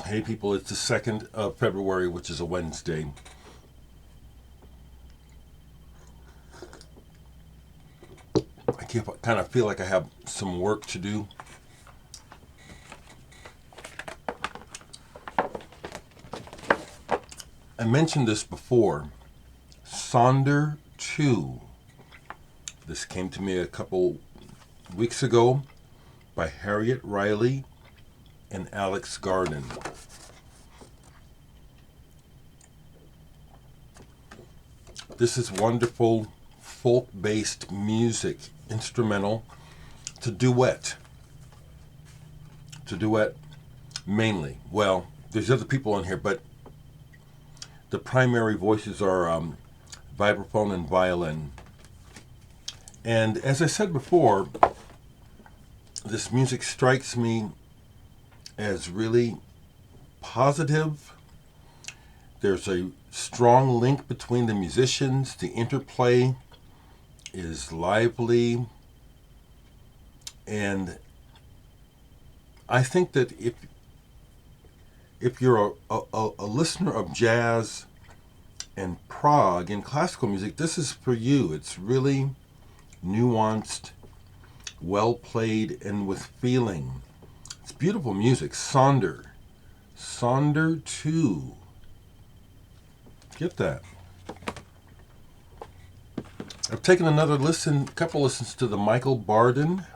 Hey people, it's the 2nd of February, which is a Wednesday. Kind of feel like I have some work to do. I mentioned this before. Sonder 2. This came to me a couple weeks ago by Harriet Riley and Alex Garden. This is wonderful folk-based music, instrumental, to duet mainly. Well, there's other people on here, but the primary voices are vibraphone and violin. And as I said before, this music strikes me as really positive. There's a strong link between the musicians. The interplay is lively. And I think that if you're a listener of jazz and prog and classical music, this is for you. It's really nuanced, well played, and with feeling. It's beautiful music. Sonder 2. Get that. I've taken another couple listens to the Michael Bardon,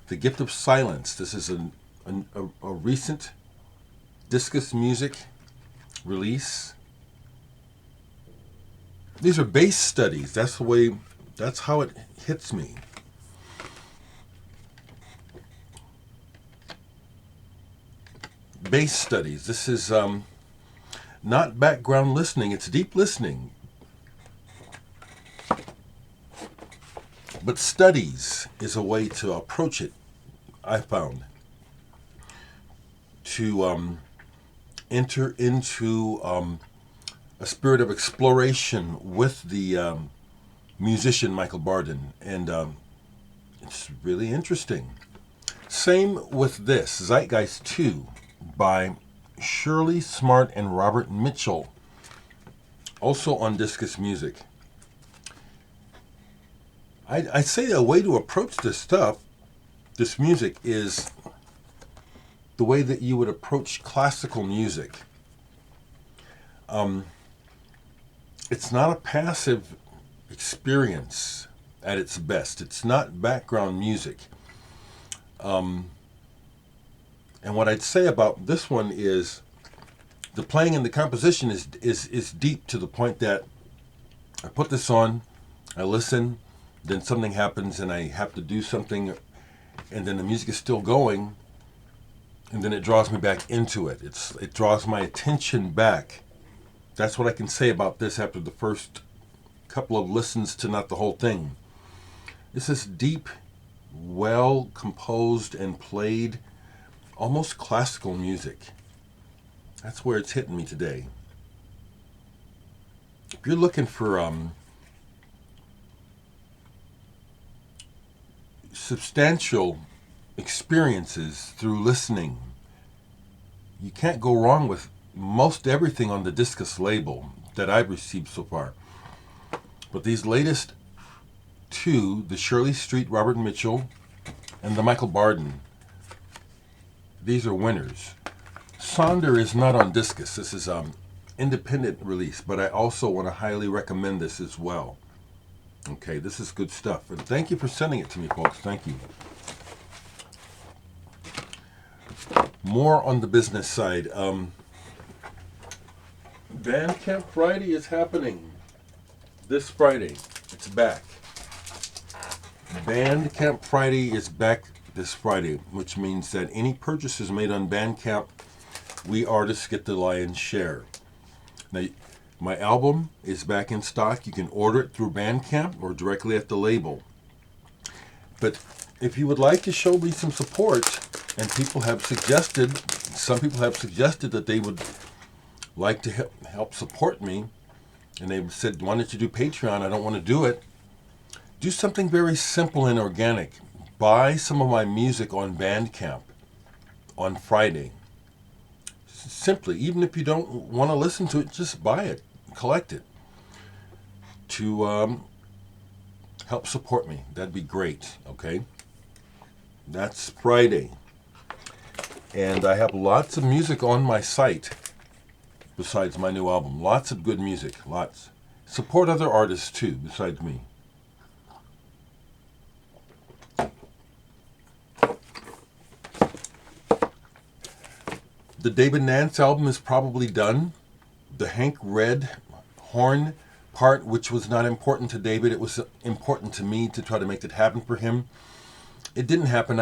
The Gift of Silence. This is a recent discus music release. These are bass studies. That's how it hits me. Bass studies. This is not background listening, it's deep listening. But studies is a way to approach it, I found. To enter into a spirit of exploration with the musician Michael Bardon. And it's really interesting. Same with this, Zeitgeist² by Shirley Smart and Robert Mitchell, also on Discus Music. I'd say a way to approach this music, is the way that you would approach classical music. It's not a passive experience at its best. It's not background music. And what I'd say about this one is the playing and the composition is deep, to the point that I put this on, I listen, then something happens and I have to do something, and then the music is still going, and then it draws me back into it. It draws my attention back. That's what I can say about this after the first couple of listens to not the whole thing. This is deep, well composed and played, almost classical music. That's where it's hitting me today. If you're looking for substantial experiences through listening, you can't go wrong with most everything on the Discus label that I've received so far. But these latest two, the Shirley Street Robert Mitchell and the Michael Bardon, these are winners. Sonder is not on Discus. This is independent release, but I also want to highly recommend this as well. Okay, this is good stuff. And thank you for sending it to me, folks. Thank you. More on the business side. Bandcamp Friday is happening this Friday. It's back. Bandcamp Friday is back this Friday, which means that any purchases made on Bandcamp, we artists get the lion's share. Now, my album is back in stock. You can order it through Bandcamp or directly at the label. But if you would like to show me some support, and some people have suggested that they would like to help support me, and they said, why don't you do Patreon? I don't want to do it. Do something very simple and organic. Buy some of my music on Bandcamp on Friday. simply, even if you don't want to listen to it, just buy it, collect it to help support me. That'd be great, okay? That's Friday. And I have lots of music on my site besides my new album. Lots of good music, lots. Support other artists too, besides me. The David Nance album is probably done. The Hank Red horn part, which was not important to David, it was important to me to try to make it happen for him. It didn't happen.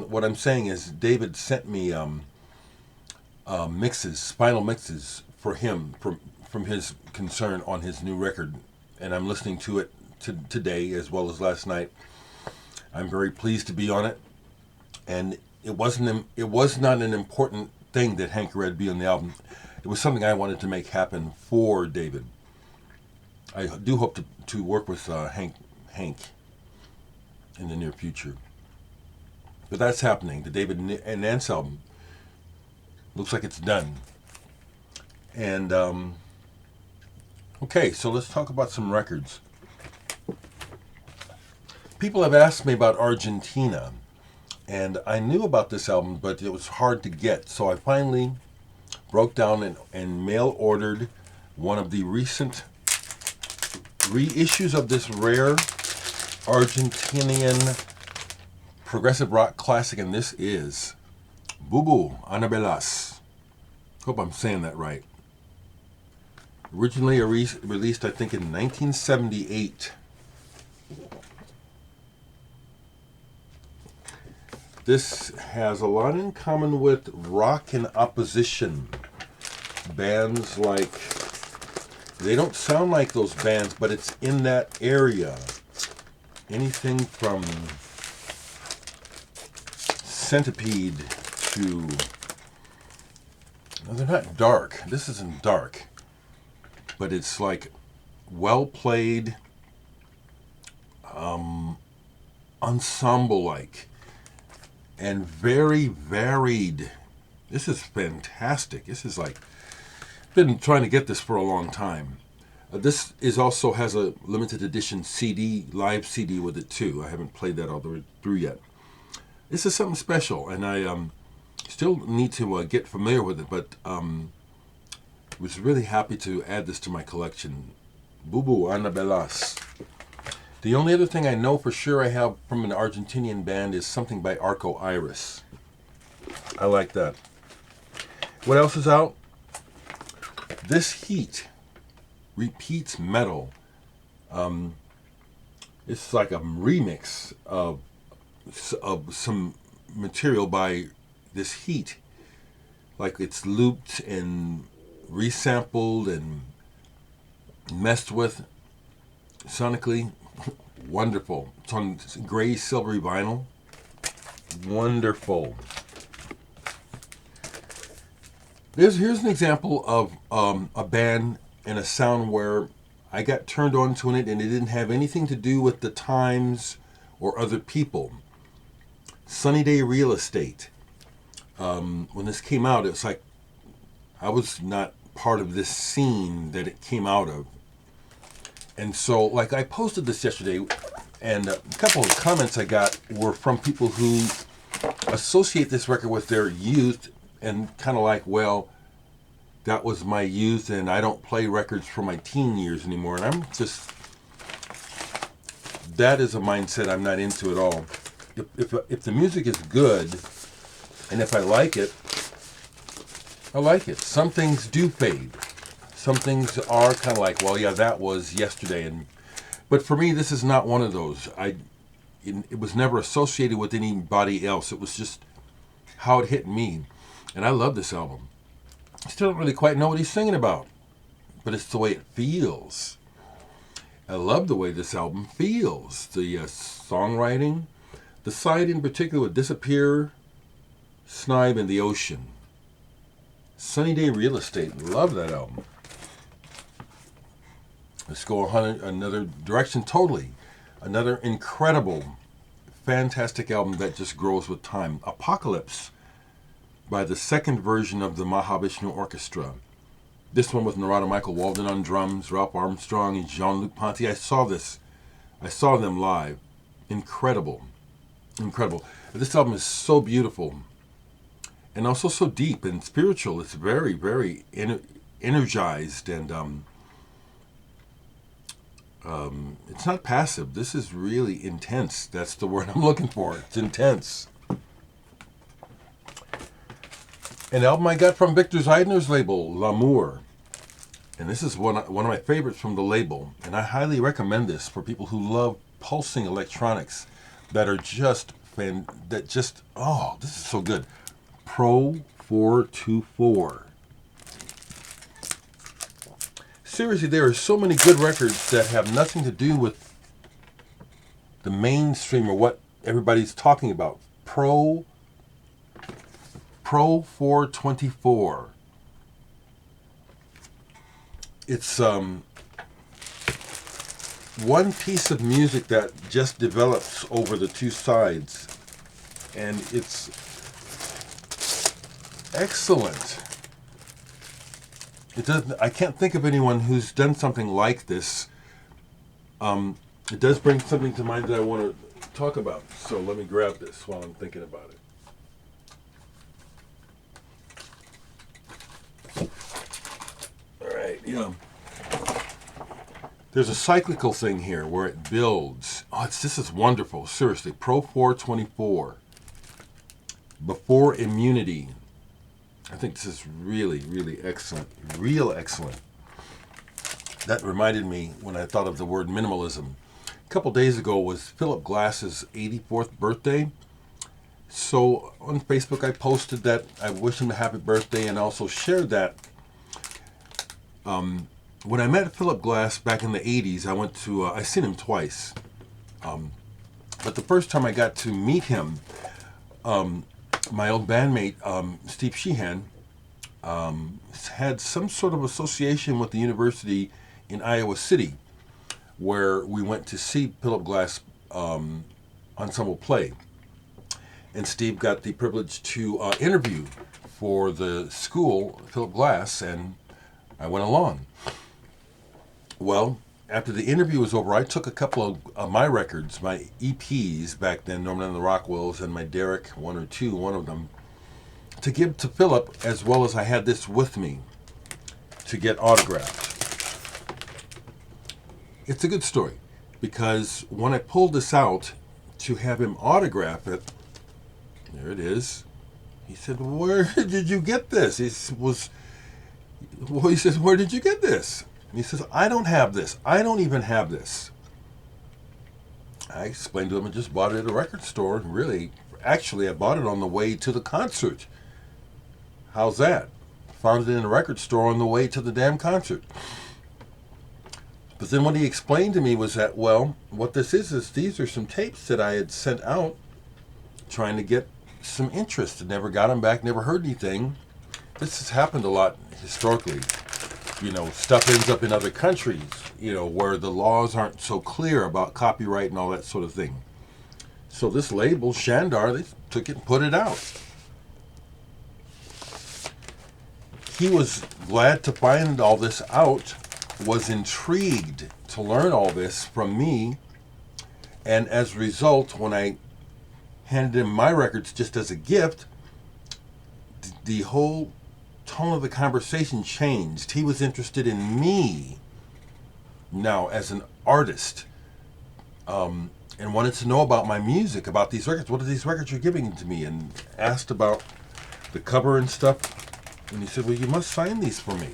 What I'm saying is David sent me mixes, final mixes for him from his concern on his new record, and I'm listening to it today as well as last night. I'm very pleased to be on it, and it was not an important thing that Hank Red be on the album. It was something I wanted to make happen for David. I do hope to work with Hank in the near future. But that's happening. The David Nance album looks like it's done. And, okay, so let's talk about some records. People have asked me about Argentina, and I knew about this album, but it was hard to get. So I finally broke down and mail ordered one of the recent reissues of this rare Argentinian progressive rock classic, and this is Bubu, Anabelas. Hope I'm saying that right. Originally released, I think, in 1978. This has a lot in common with Rock in Opposition. Bands like, they don't sound like those bands, but it's in that area. Anything from Centipede to, no, they're not dark. This isn't dark, but it's like well played, ensemble like, and very varied. This is fantastic. This is like, been trying to get this for a long time. This is also has a limited edition CD, live CD with it too. I haven't played that all the way through yet. This is something special, and I still need to get familiar with it, but was really happy to add this to my collection. Bubu, Anabelas. The only other thing I know for sure I have from an Argentinian band is something by Arco Iris. I like that. What else is out? This Heat repeats metal. It's like a remix of some material by This Heat. Like it's looped and resampled and messed with sonically. Wonderful. It's on gray silvery vinyl. Wonderful. Here's an example of a band and a sound where I got turned on to it and it didn't have anything to do with the times or other people. Sunny Day Real Estate. When this came out, it was like I was not part of this scene that it came out of. And so, like, I posted this yesterday, and a couple of comments I got were from people who associate this record with their youth and kind of like, well, that was my youth and I don't play records from my teen years anymore. And I'm just, that is a mindset I'm not into at all. If the music is good and if I like it, I like it. Some things do fade. Some things are kind of like, well, yeah, that was yesterday. But for me, this is not one of those. It was never associated with anybody else. It was just how it hit me. And I love this album. I still don't really quite know what he's singing about, but it's the way it feels. I love the way this album feels. The songwriting, the side in particular with Disappear, Snibe, and The Ocean. Sunny Day Real Estate. Love that album. Let's go another direction totally. Another incredible, fantastic album that just grows with time. Apocalypse. by the second version of the Mahavishnu Orchestra. This one with Narada Michael Walden on drums, Ralph Armstrong and Jean-Luc Ponty. I saw them live. Incredible. Incredible. This album is so beautiful and also so deep and spiritual. It's very, very energized, and it's not passive. This is really intense. That's the word I'm looking for. It's intense. An album I got from Victor Zeidner's label, L'Amour. And this is one of my favorites from the label. And I highly recommend this for people who love pulsing electronics that are this is so good. Pro 424. Seriously, there are so many good records that have nothing to do with the mainstream or what everybody's talking about. Pro 424. It's one piece of music that just develops over the two sides, and it's excellent. I can't think of anyone who's done something like this. It does bring something to mind that I want to talk about. So let me grab this while I'm thinking about it. There's a cyclical thing here where it builds. This is wonderful. Seriously, Pro 424. Before Immunity. I think this is really, really excellent. Real excellent. That reminded me when I thought of the word minimalism. A couple days ago was Philip Glass's 84th birthday. So on Facebook I posted that I wish him a happy birthday and also shared that. When I met Philip Glass back in the 80s, I seen him twice. But the first time I got to meet him, my old bandmate, Steve Sheehan, had some sort of association with the university in Iowa City, where we went to see Philip Glass ensemble play. And Steve got the privilege to interview for the school, Philip Glass, and I went along. Well, after the interview was over, I took a couple of my records, my EPs back then, Norman and the Rockwells, and my Dereck 1 or 2, one of them, to give to Philip, as well as I had this with me to get autographed. It's a good story, because when I pulled this out to have him autograph it, there it is. He said, "Where did you get this?" He says, "Where did you get this?" And he says, "I don't have this. I don't even have this." I explained to him I just bought it at a record store. Really, actually, I bought it on the way to the concert. How's that? Found it in a record store on the way to the damn concert. But then what he explained to me was that, well, what this is these are some tapes that I had sent out trying to get some interest. Never got them back, never heard anything. This has happened a lot historically. Stuff ends up in other countries, where the laws aren't so clear about copyright and all that sort of thing. So this label, Sonder, they took it and put it out. He was glad to find all this out, was intrigued to learn all this from me, and as a result, when I handed him my records just as a gift, the whole tone of the conversation changed. He was interested in me now as an artist, and wanted to know about my music, about these records. What are these records you're giving to me? And asked about the cover and stuff. And he said, "Well, you must sign these for me."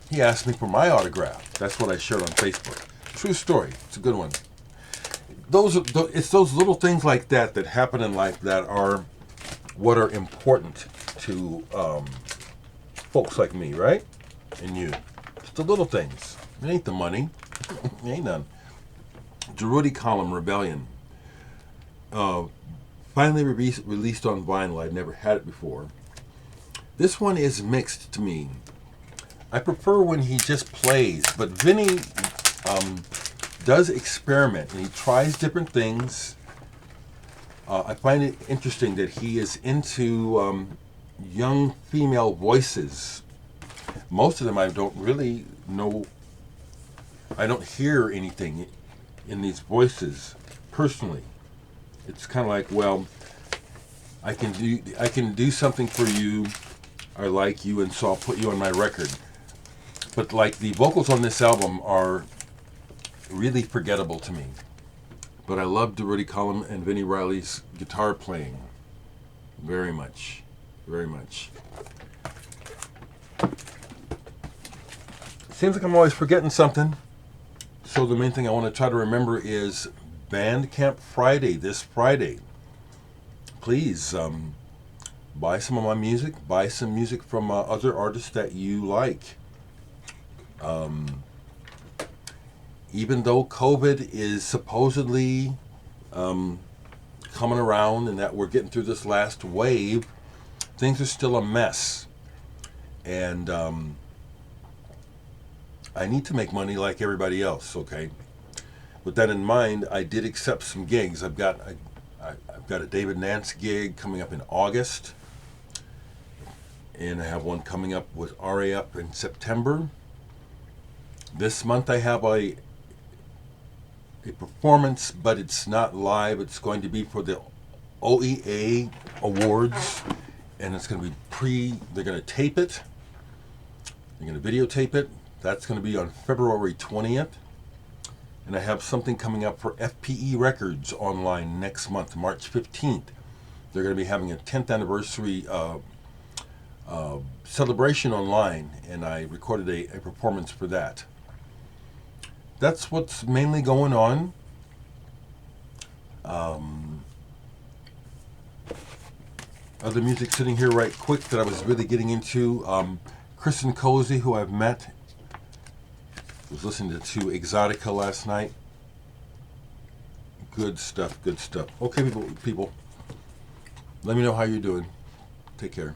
He asked me for my autograph. That's what I shared on Facebook. True story. It's a good one. It's those little things like that that happen in life that are what are important to folks like me, right? And you. It's the little things. It ain't the money. It ain't none. Durruti Column, Rebellion. Finally released on vinyl. I'd never had it before. This one is mixed to me. I prefer when he just plays, but Vinny does experiment, and he tries different things. I find it interesting that he is into young female voices. Most of them I don't really know. I don't hear anything in these voices personally. It's kind of like, well, I can do something for you. I like you, and so I'll put you on my record. But like the vocals on this album are really forgettable to me. But I love Rudy Cullum and Vinnie Riley's guitar playing very much, very much. Seems like I'm always forgetting something. So the main thing I want to try to remember is Bandcamp Friday, this Friday. Please buy some of my music. Buy some music from other artists that you like. Even though COVID is supposedly coming around and that we're getting through this last wave, things are still a mess. And I need to make money like everybody else, okay? With that in mind, I did accept some gigs. I've got a David Nance gig coming up in August, and I have one coming up with RA up in September. This month I have a performance, but it's not live. It's going to be for the OEA Awards, and it's going to be they're going to tape it. They're going to videotape it. That's going to be on February 20th. And I have something coming up for FPE Records online next month, March 15th. They're going to be having a 10th anniversary celebration online, and I recorded a performance for that. That's what's mainly going on. Other music sitting here right quick that I was really getting into. Kristen Cosey, who I've met, was listening to Exotica last night. Good stuff, good stuff. Okay, people, let me know how you're doing. Take care.